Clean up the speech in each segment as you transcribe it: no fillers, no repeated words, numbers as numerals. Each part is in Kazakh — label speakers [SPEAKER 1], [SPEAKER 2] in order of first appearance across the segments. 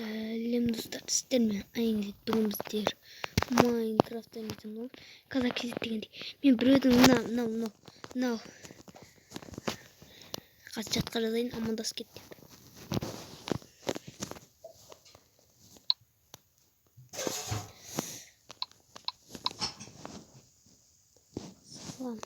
[SPEAKER 1] сәлем достар, сіздермен айнек туымыздар Майнкрафт ойнайтын ол қазақ кезеттегендей мен біреудің мынау қазір чатқа жазайын, амандасып кет деп. Салам.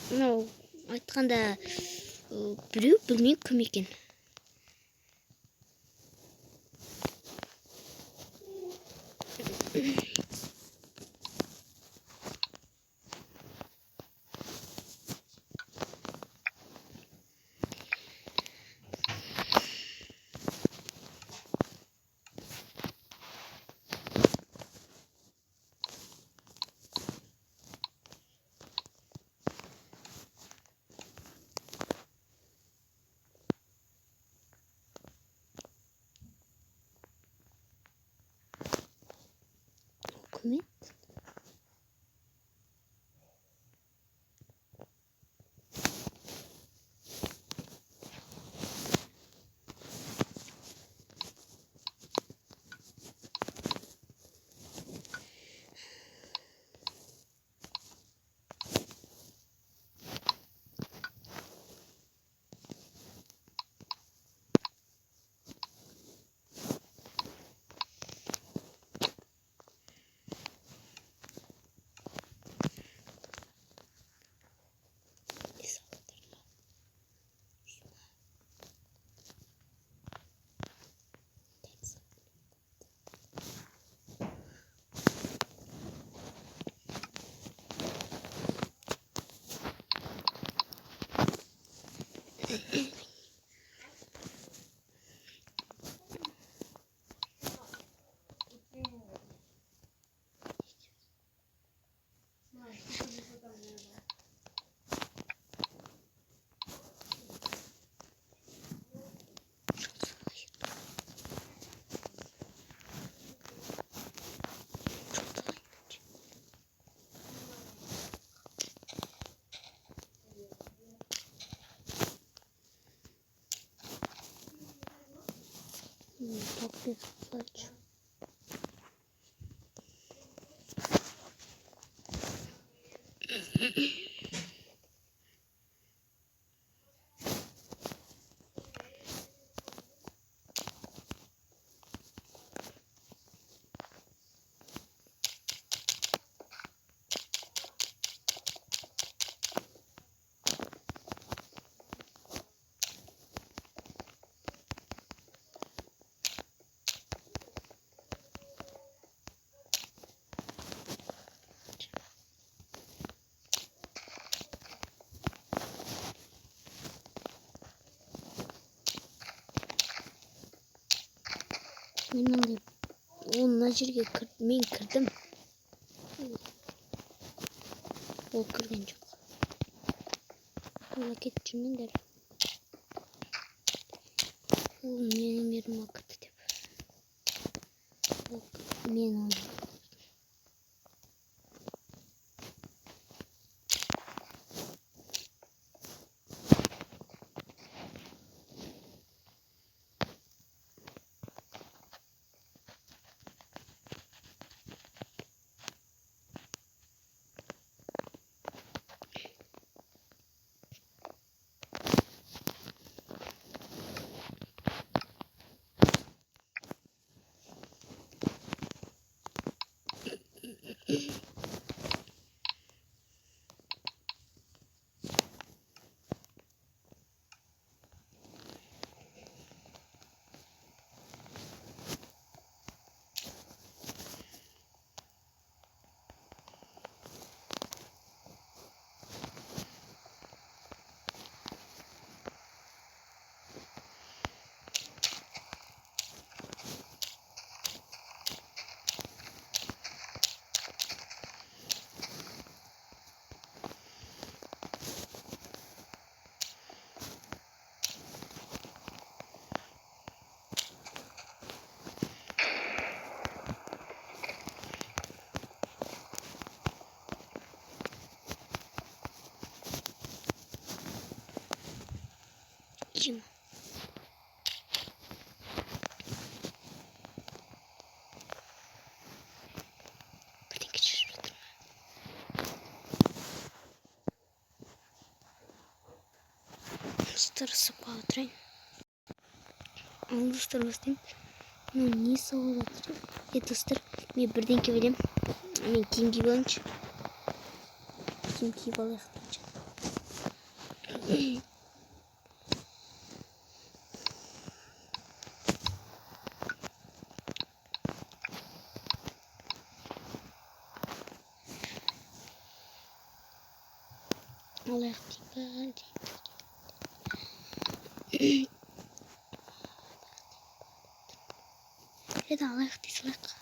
[SPEAKER 1] Мынау айтқанда біреу білмеймін кім екен. Үкімет? Так без плачу. Мен андай мына жерге мен кірдім. Ол кірген жоқ. Ола кетіп жүрмеңдер. Ол менің еріме кірді деп. Мен оны. стараться поутрем. Алыстырмастан не салат. Это стар. Мне бірдеңке берем. Мен киім киіп алайыншы. Киім киіп алайық. Алайық дейік. Это алайық дейсіз алайық.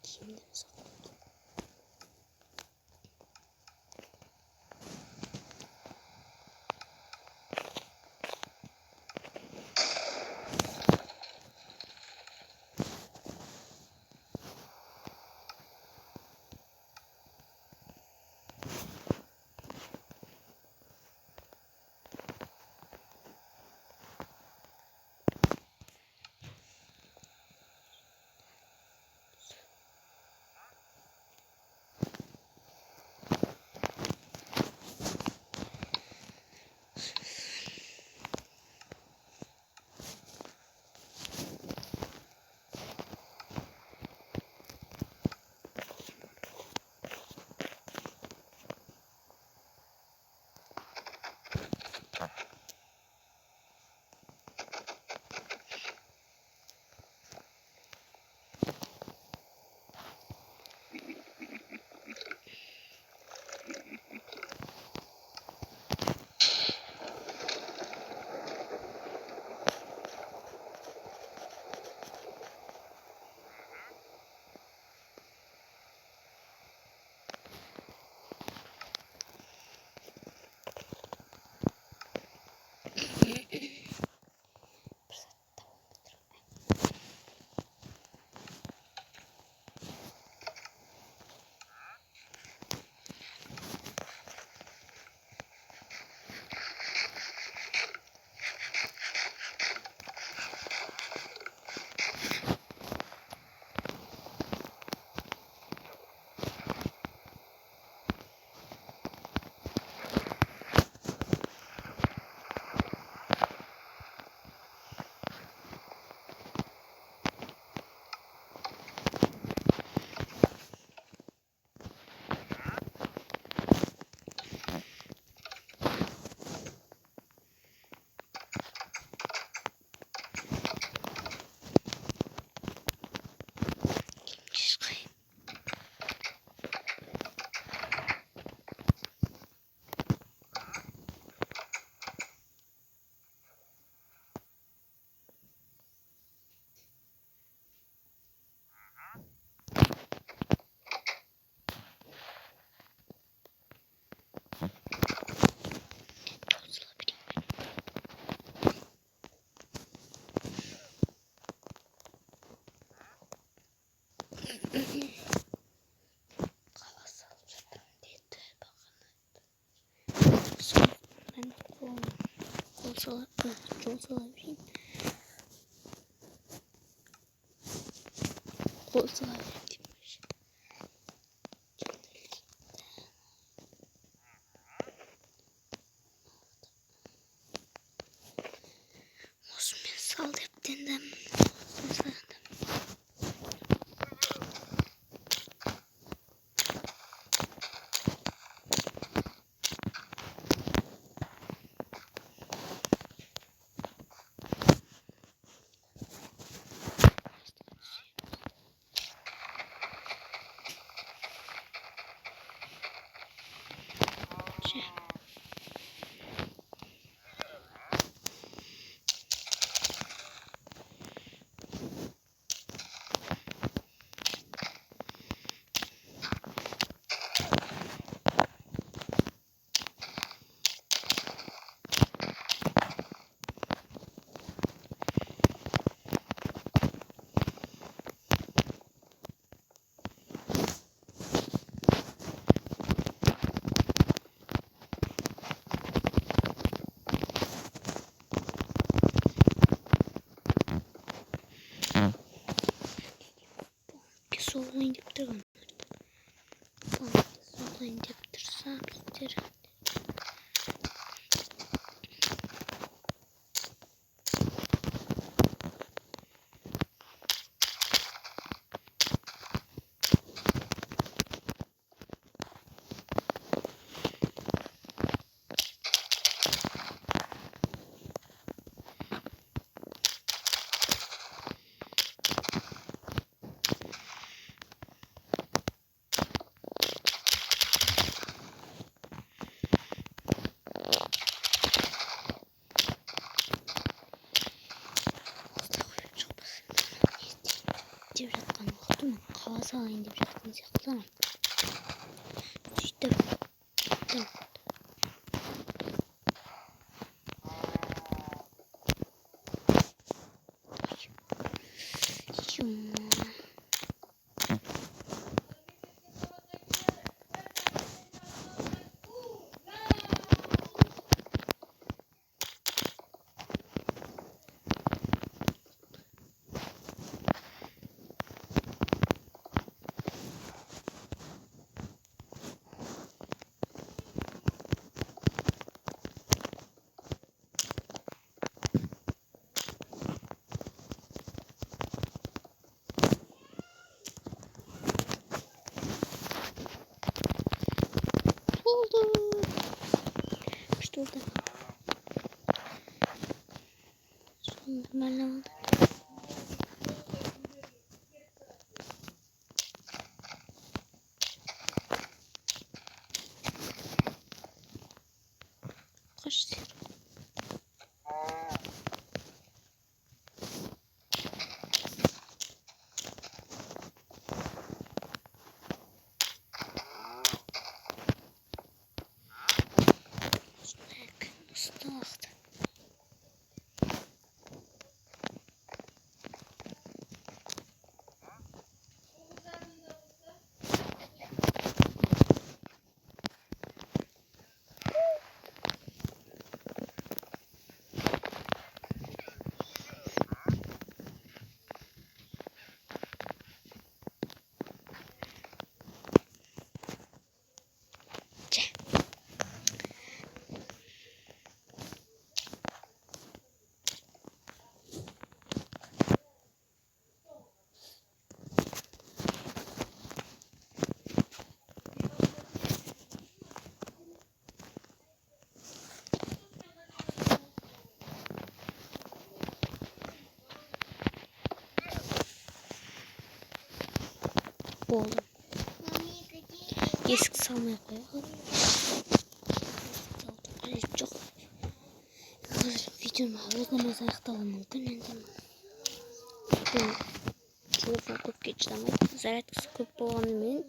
[SPEAKER 1] Şimdi sal yaptığında Şey. Soluna inip duralım. Soluna inip dursa bizdir. Devlettan baktım mı? Kavasa ayın devlettan yakalanan. İşte tamam. Oldu. İşte orada. Sonra ben aldım. Kaç lira? Mustafa. Oldu. Eski salmaya koyalım. Çok hazır videomu özlemez ayakta olmalıydı. Neden? Bu telefon koyup geçti ama zaten sıkıp boğanmayın.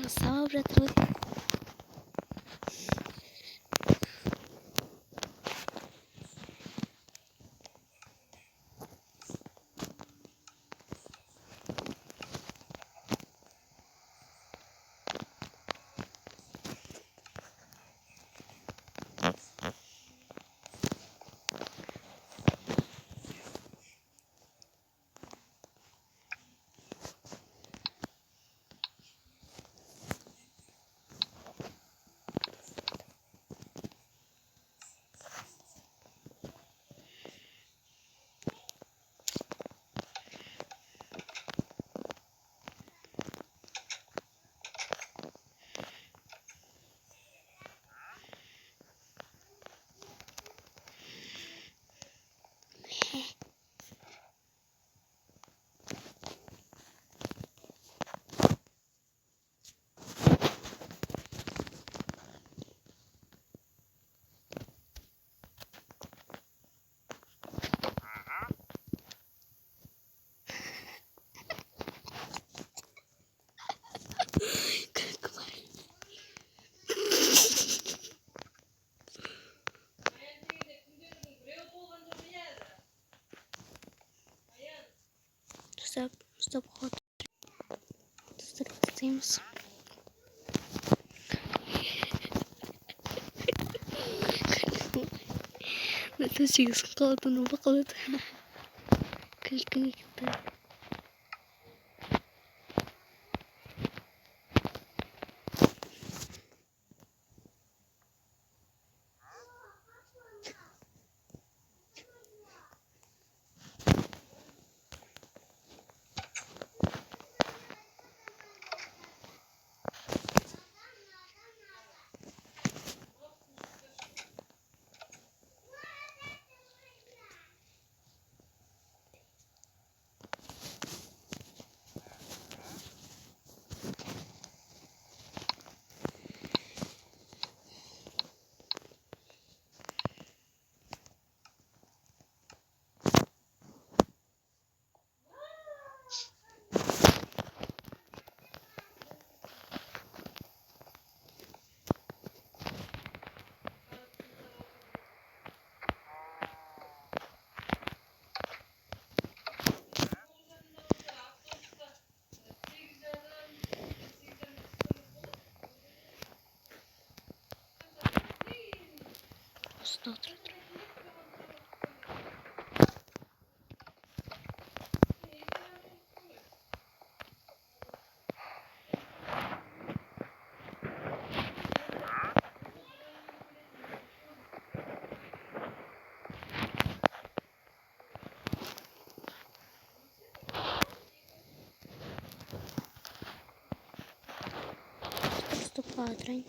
[SPEAKER 1] Sabret. ұстап қалады. Тастаймыз. Нәтижесі қалатын бақылады. Күлкін кетті. Остатыр. Стопладырайын.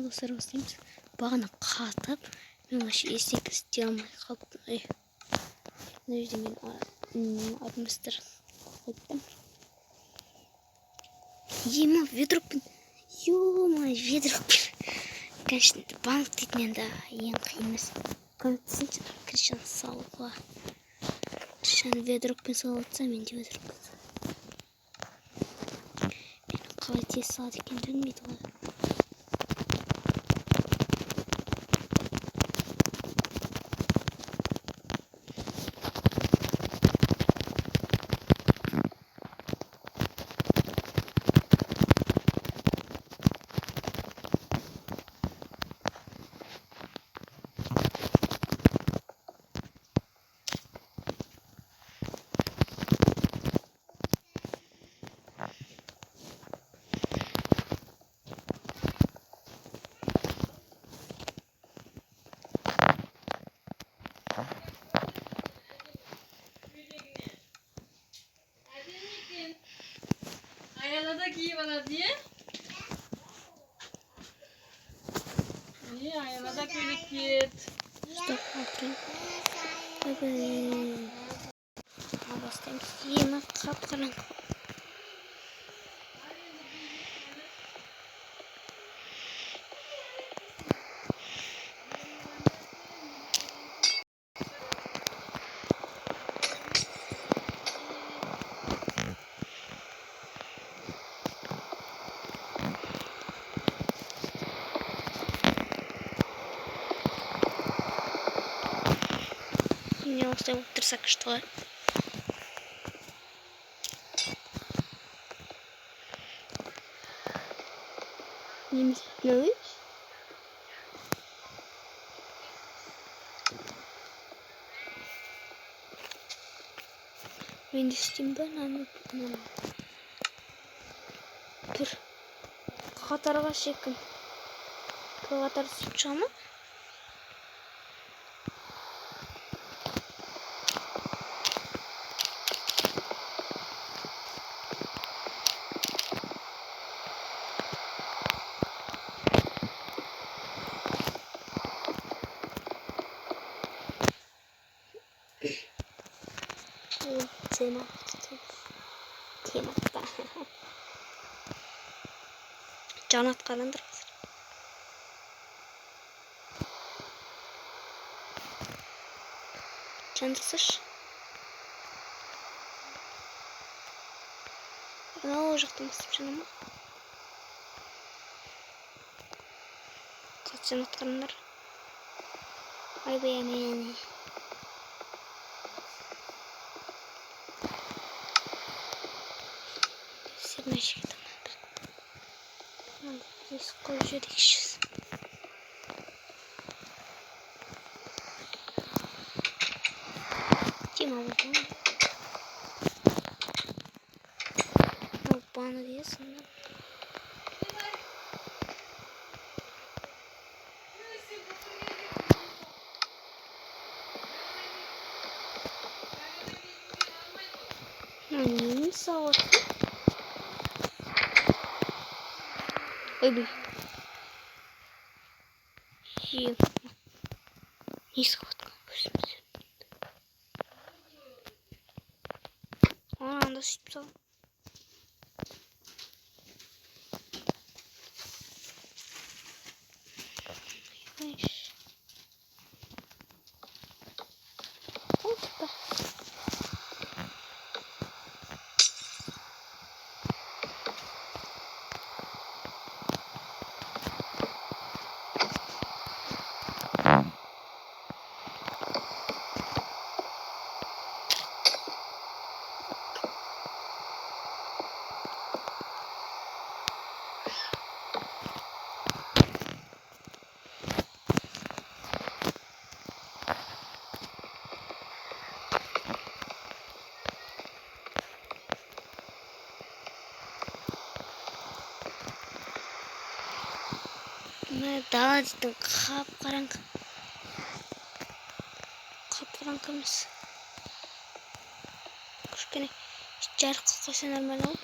[SPEAKER 1] Достар, бастаймыз. Бағана қатып, мен вообще есек істей алмай қалыптым. Мына жерде мен атмосфер қойдым. Ема, ведрокпен. Ё-май, ведрокпен. Конечно, банк дейтін енді ең қиын емес. Көмектесінші кришан салуға. Кришан ведрокпен салып отса, мен де ведрокпен салып. Қалай тез салады екен білмейді ғой.
[SPEAKER 2] Ayağına giy bana diye. İyi ayağına da köylük git.
[SPEAKER 1] Stopladırayım. Evet. Бастаймыз. Ема қап-қараңғы. Не осылай болып тұрса күшті ғой. Неміз білмейміз. Мен де істеймін ба? Тұр. Қатарға шекін. Қатар сүтші ма? Тематта. Жанат қараңдар қазір. Жандырсыш. Ол жақтан бастап жана ма? Қатты жанат қараңдар. Айбай әне. Sermeye tamam. Biz koyacağız dikişiz. Kim oldu? Bana diyorsun da. Neyim sağ ol. Öbür. Yiyeyim. Ne sıkıntı kalmışsınız? Anda süt sağ. Hoppa. Daha cidden kapkaranlık. Kapkaranlık mısın? Kuşkene jarık kılsa normal ol.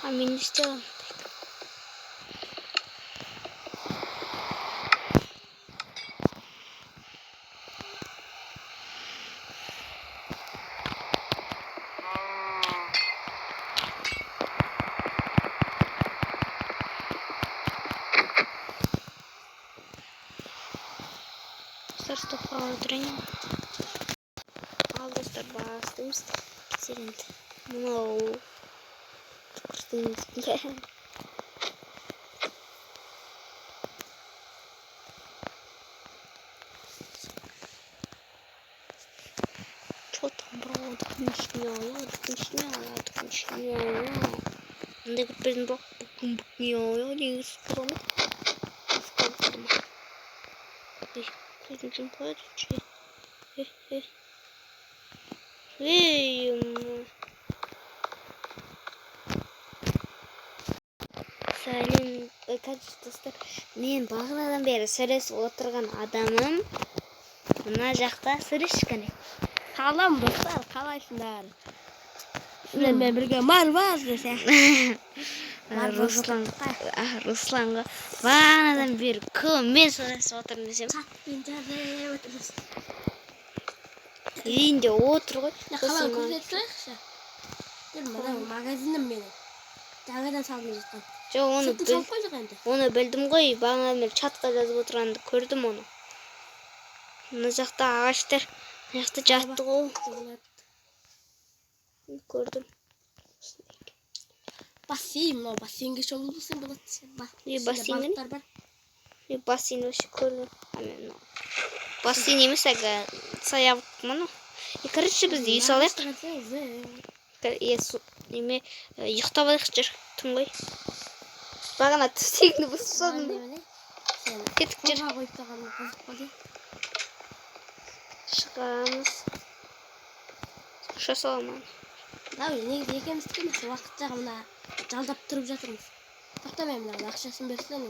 [SPEAKER 1] Amin istiyorum. Stop ordering. All the start bastığımız silindi. No. Silindi. Çok bravo düşünüyor. Anda bir bak bakmıyor ya diye sıkıldım. Çocuğum koyacak. Salim kaç dostlar. Men bağladan beri sırası oturgan adamım. Mına жақта sırışkın.
[SPEAKER 3] Sağlam dostlar, kalaysınlar. Sizlerle birge mal var dese.
[SPEAKER 1] Ruslan'a bağladan beri men sırası oturun desem. Yine otur koy.
[SPEAKER 3] Ne kadar kuvvetli. Durmadan magazinim benim. Жаңадан салмай жатқан.
[SPEAKER 1] Жоқ, оны білдім ғой. Бағанадан бері чатқа жазып отырғанды көрдім оны. Мына жақта ағаштар, мына жақта жатты ғой. Көрдім.
[SPEAKER 3] Бассейн, мынау бассейнге шомылсаң болады.
[SPEAKER 1] Бассейн бар. Бассейн вообще көрдім. Бассейн емес, саябық мұны. Короче, біз үй салайық. Неме ұйықтап алайық жүртім ғой. Бағана төсегіңді бұзып салдым. Кеттік жүр. Шығамыз. Ұша саламын.
[SPEAKER 3] Негізі екеуміздікі емес, уақытта мына жалдап тұрып жатырмыз. Тоқтамай мына ақшасын берсін.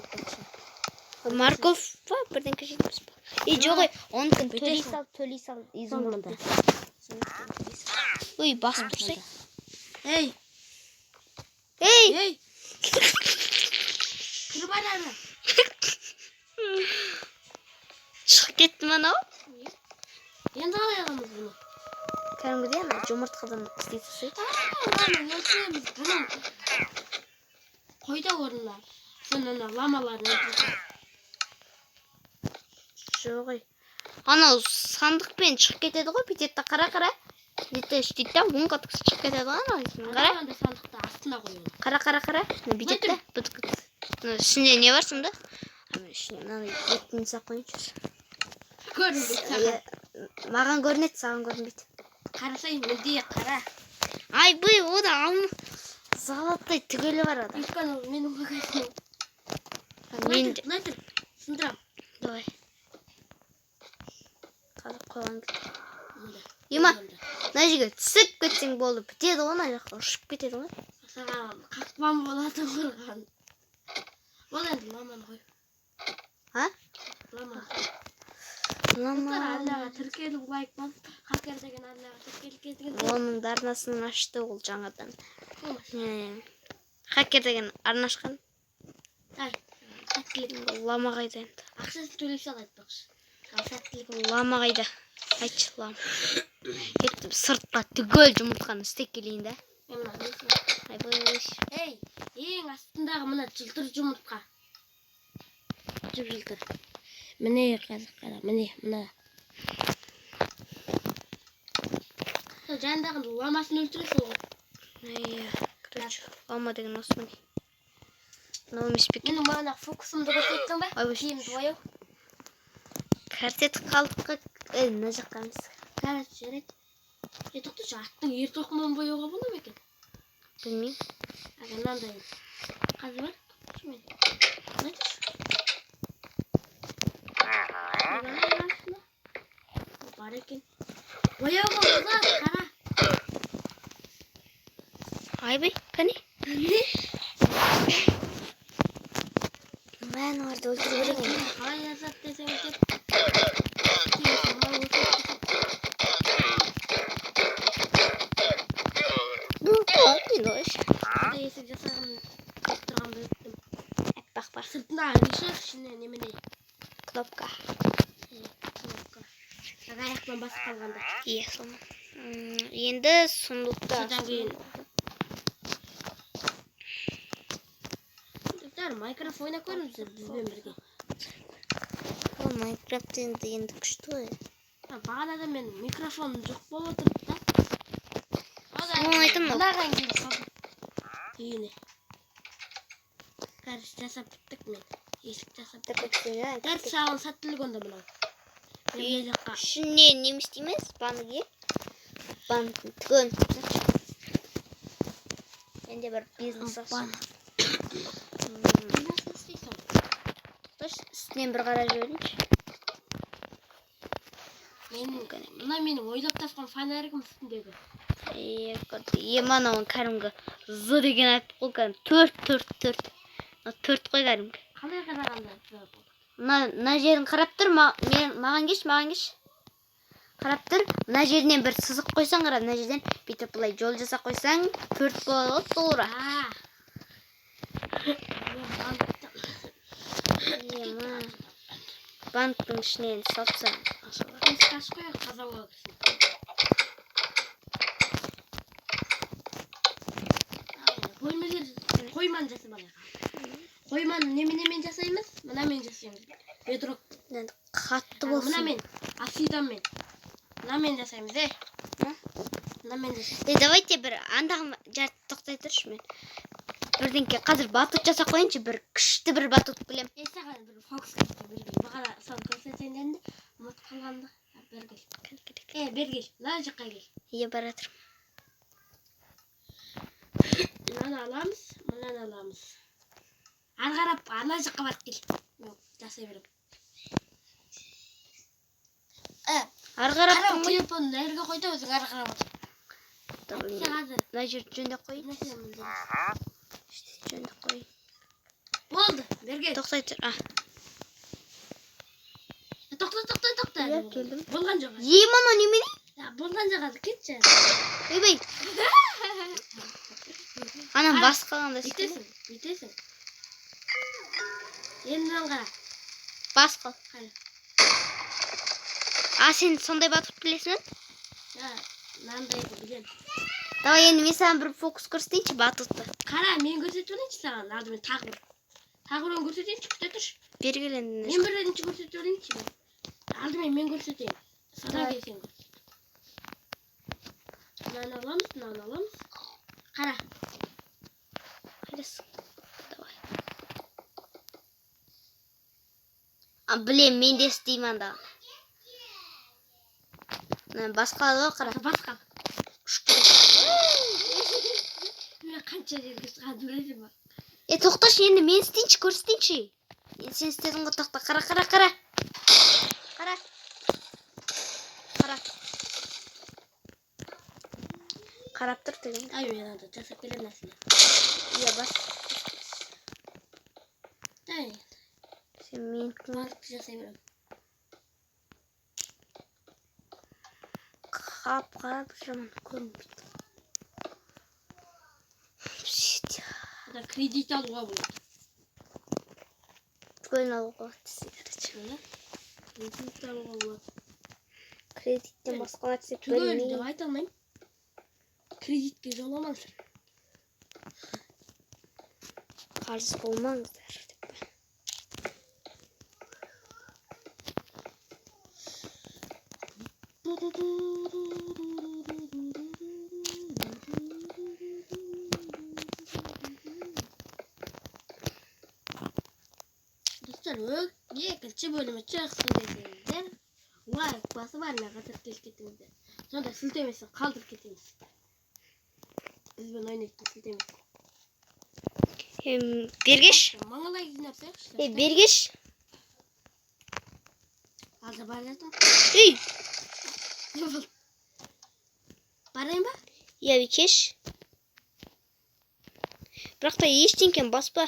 [SPEAKER 1] Марков па? Бірден кешеміз ба? Жоқ ой, 10 күн төлей сал изумрудты. Ой, басып тұрсай.
[SPEAKER 3] Ей! Кіріп араны.
[SPEAKER 1] Шығып кеттім анау.
[SPEAKER 3] Енді қалай аламыз бұны?
[SPEAKER 1] Кәдімгідей ана жұмыртқадан істейсіз.
[SPEAKER 3] Мынаны өлтіреміз, бұның қойда орынlar. Соны ламаларын өлтіріп.
[SPEAKER 1] Жоқ ой. Анау сандықпен шығып кетеді ғой, бүйтеді да қара. Бүйтеді сөйтеді да оң қатқысы шығып кетеді ғой анау. Қара.
[SPEAKER 3] Анда сандықты астына қоюын.
[SPEAKER 1] Қара. Бүйтеді да. Ішінде не бар сонда? Мен ішіне мынаны еттің сақ қойыншы.
[SPEAKER 3] Көрінбейді саған.
[SPEAKER 1] Маған көрінеді, саған көрінбейді.
[SPEAKER 3] Қарасай, мүлде қара.
[SPEAKER 1] Айбай, о да золотой түгелі бар ада.
[SPEAKER 3] Өйткені ол менің магазиным.
[SPEAKER 1] Мен
[SPEAKER 3] Былай тұр, сындырам.
[SPEAKER 1] давай. Қазір қойған кетті.
[SPEAKER 3] Мында.
[SPEAKER 1] Ема, мына жерге түсіп кетсең болды, бітеді ғой, ана жаққа ұшып кетеді ғой.
[SPEAKER 3] Саған қақпан болады құрған. Ол енді ламаны қой.
[SPEAKER 1] А?
[SPEAKER 3] Ламаны.
[SPEAKER 1] Лама.
[SPEAKER 3] Аллаға тіркеліп лайк басып, хакер деген аллаға тіркеліп кеткен.
[SPEAKER 1] Оның арнасын ашты ол жаңадан. Хакер деген арна ашқан.
[SPEAKER 3] Ай, сәттілік.
[SPEAKER 1] Лама қайда енді?
[SPEAKER 3] Ақшасын төлеп сал айтпақшы. Ал сәттілік.
[SPEAKER 1] Лама қайда? Айтшы лама. Кеттім сыртқа түгел жұмыртқаны істеп келейін да. Айбай.
[SPEAKER 3] Ей, ең астындағы мына жылтыр жұмыртқа. Жылтыр. Міне қазір қара, міне, мына. Жандағы ламасын өлтіресің ғой.
[SPEAKER 1] Короче, лама деген осы міне. Мынау емес пе екен?
[SPEAKER 3] Менің мана фокусымды көрсеттің ба?
[SPEAKER 1] Ой,
[SPEAKER 3] Киімді бояу.
[SPEAKER 1] Картет қалдыққа, мына жаққа емес.
[SPEAKER 3] Короче, жарайды. Тоқташы, аттың ер тоқымын бояуға бола ма екен?
[SPEAKER 1] Білмеймін.
[SPEAKER 3] Мынандай қазы бар. Шымен. Бар екен. Бояуға бола, қара.
[SPEAKER 1] Айбай, кәне? Мен орды өлтіру керек екен.
[SPEAKER 3] Қалай жазады десең өтеп. Қандай есік жасағын тұрғанды өттім.
[SPEAKER 1] Әппақ бар.
[SPEAKER 3] Сыртына ришар, ішіне немене.
[SPEAKER 1] Кнопка.
[SPEAKER 3] Кнопка. Аяқпен басып қалғанда.
[SPEAKER 1] Иә, соны. Енді сұндықта.
[SPEAKER 3] Содан кейін. Майкрофон ойнап көріңіздер бізбен бірге.
[SPEAKER 1] Ол Майнкрафт енді күшті ғой.
[SPEAKER 3] Бағанада мен микрофоным жоқ болып отырды да.
[SPEAKER 1] Соны айтам ау.
[SPEAKER 3] Мынаған кейін қалдым. Үйіне. Кәріс жасап біттік мен. Есік жасап біттік. Дәрт саған сәттілік онда мынау.
[SPEAKER 1] Ішіне не істейміз? Банге. Банкын түгін. Менде бір бизнес ашым. Үстінен бір қара жіберейінші.
[SPEAKER 3] Мына менің ойлап тапқан фонаригім үстіндегі.
[SPEAKER 1] Еманауын кәрімгі зы деген айтып қол кәрім. Төрт қой кәрімгі.
[SPEAKER 3] Қалай қарағанда?
[SPEAKER 1] Мына жерін қарап тұр, маған кеш. Қарап тұр, мына жерінен бір сызық қойсаң қара, мына жерден бүйтіп бұлай жол жасап қойсаң, төрт болады тура. Банктың ішінен салсаң ашылады.
[SPEAKER 3] Ескаш қояқ қаза болады. Қойман жасап алайық. Қойман немен жасаймыз? Мынамен жасаймыз. Бедрок.
[SPEAKER 1] Қатты болсын.
[SPEAKER 3] Мынамен, асидамен. Мынамен жасаймыз, Мынамен жасаймыз.
[SPEAKER 1] Давайте бір андағым жарты тоқтай тұршы мен. Бірденке қазір батут жасап қойыншы, бір күшті бір батут білем.
[SPEAKER 3] Саған бір фокус кетті бергел. Бағана сон көрсетейін де ұмытып қалғанды. Бергел. Бергел. Мына жаққа кел.
[SPEAKER 1] Бара тұрмын.
[SPEAKER 3] Мынаны аламыз. Ары қарап, ана жаққа барып кел. Жасай берем.
[SPEAKER 1] Ары қарап
[SPEAKER 3] тұрмын. Телефонын әрге қойда өзің ары қарап отыр.
[SPEAKER 1] Мына жерді жөндеп қойын. Жөндеп қойын.
[SPEAKER 3] Болды, бергел.
[SPEAKER 1] Тоқтай тұр.
[SPEAKER 3] Тоқта.
[SPEAKER 1] Иә, келдім.
[SPEAKER 3] Болған жоқ.
[SPEAKER 1] Емана немене?
[SPEAKER 3] Болған жоқ, кетші.
[SPEAKER 1] Ойбай. Анам бас қалғанда
[SPEAKER 3] Бүйтесің. Енді қара.
[SPEAKER 1] Бас қал. Сен сондай батут білесің бе?
[SPEAKER 3] Мынандайды білем.
[SPEAKER 1] Давай енді мен саған бір фокус көрсетейінші батутты.
[SPEAKER 3] Қара, мен көрсетіп олайыншы саған. Алдымен тағы бір. Тағы бірін көрсетейінші, күте тұршы.
[SPEAKER 1] Бергел енді.
[SPEAKER 3] Мен бірінші көрсетіп олайыншы. Aldırmayın ben göstereyim. Sana gelsin. Nane alamız. Kara.
[SPEAKER 1] Hayırlısı. Давай. Блин, мен де істеймін анда. Басқа ғой қара.
[SPEAKER 3] Басқа. Мен қанша жерге шығадым acaba?
[SPEAKER 1] Тоқташы енді мен істейінші, көрсетейінші. Енді сен істедің ғой, тоқта. Қара. Қара. Қарап тұр деген.
[SPEAKER 3] Ай, мен анда жасап берем нәрсені.
[SPEAKER 1] Иә, бас.
[SPEAKER 3] Ай,
[SPEAKER 1] Сен мен
[SPEAKER 3] барып жасай берем.
[SPEAKER 1] қап жаман көрінбейді.
[SPEAKER 3] Ада кредит алуға болады.
[SPEAKER 1] Түгелін алуға тісі.
[SPEAKER 3] Кредит алуға болады.
[SPEAKER 1] Кредиттен басқа нәрсе
[SPEAKER 3] Түгел
[SPEAKER 1] білмеймін.
[SPEAKER 3] деп айта алмаймын. Кредитке жоламаңыздар.
[SPEAKER 1] Қарыз болмаңыздар деп.
[SPEAKER 3] Dostlar, екінші бөлімі жақсы десеңіздер, лайк басып арнаға қатар келіп кетіңіздер. Сонда сілтемесін қалдырып кетеміз. Бізбен ойнайтын сілтемесін.
[SPEAKER 1] Бергеш.
[SPEAKER 3] Маңа лайк жинапсақ.
[SPEAKER 1] Бергеш.
[SPEAKER 3] Азыр бара жатырмын.
[SPEAKER 1] Үй.
[SPEAKER 3] Барайын ба?
[SPEAKER 1] Иә, кеш. Бірақ та ештеңкен баспа.